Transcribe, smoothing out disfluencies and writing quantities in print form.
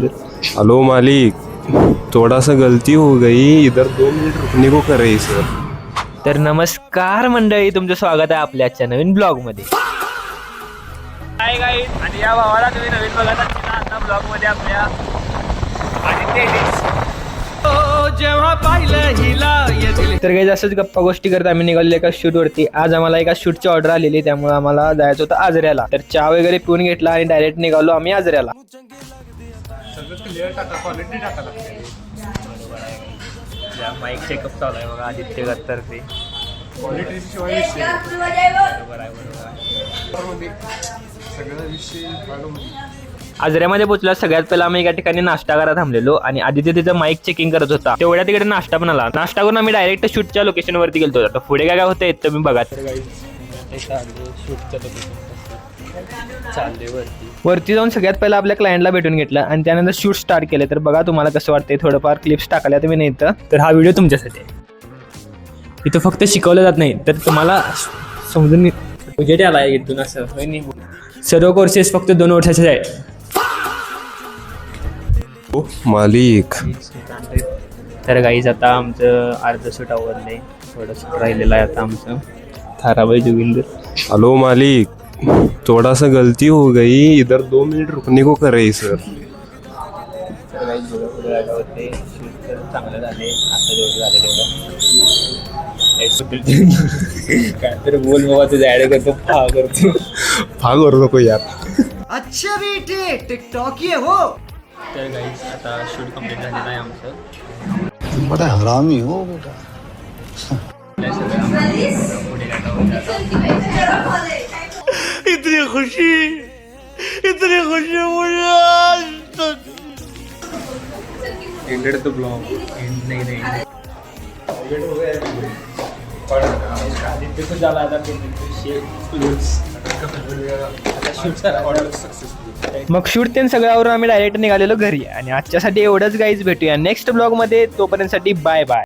Hello मालिक, थोड़ा सा गलती हो गई, इधर 2 मिनट रुकने को कर रही सर. तर नमस्कार मंडळी, तुमचं स्वागत आहे आपल्या आजच्या नवीन ब्लॉग मध्ये. काय गाईज, आणि या भावाला तुम्ही नवीन बघत असता आता ब्लॉग मध्ये आपल्या तर काही असंच गप्पा गोष्टी करत आम्ही निघालेलो एका शूट वरती. आज आम्हाला एका शूटची ऑर्डर आलेली, त्यामुळे आम्हाला जायचं होतं आजऱ्याला. तर चहा वगैरे पिऊन घेतला आणि डायरेक्ट निघालो आम्ही आजऱ्याला. माईक चेकअप चालू आहे बघा, आदित्य गत्तर ते आजऱ्यामध्ये पोहोचला. सगळ्यात पहिला आम्ही एका ठिकाणी नाश्ता करायला थांबलेलो आणि आदित्य तिथं माईक चेकिंग करत होता. तेवढ्या तिकडे नाश्ता पण आला. नाश्ता करून आम्ही डायरेक्ट शूटच्या लोकेशन वरती गेलो. आता पुढे काय काय होतं तुम्ही बघा. वरती जाऊन सगळ्यात पहिला आपल्या क्लायंटला भेटून घेतलं आणि त्यानंतर शूट स्टार्ट केलं. तर बघा तुम्हाला कसं वाटतंय. थोडंफार क्लिप्स टाकल्या तुम्ही नाही तर हा व्हिडिओ तुमच्यासाठी आहे. इथं फक्त शिकवलं जात नाही तर तुम्हाला समजून उजेड आला आहे इथून असं. सर्व कोर्सेस फक्त 2 वर्षाचे आहेत. ओ मालिक, तर गाईज आता आमचं अर्ध शूट आवडलंय, थोडं शूट राहिलेलं आहे आता आमचं. थाराबाई जोगिंदर. हेलो मालिक, थोड़ा सा गलती हो गई, इधर 2 मिनट रुकने को कर रही सर. तर गाईज होते शूट तर चांगलं झाले. आता जेवढं झाले काय तर बोल बाबा, तुझं ॲड करतो भाग और नको यार. अच्छा बेटे टिकटॉक ये हो. तर गाईज आता शूट कंप्लीट झालेलं आहे आमचं. बड़ा हरामी हो बेटा. इतनी खुशी मुझे. एंडेड द ब्लॉग एंड नाही आदित्य को झाला आता मग शूट ते सगळ्यावरून आम्ही डायरेक्ट निघालेलो घरी. आणि आजच्यासाठी एवढंच गाईज, भेटूया नेक्स्ट ब्लॉग मध्ये. तोपर्यंतसाठी बाय बाय.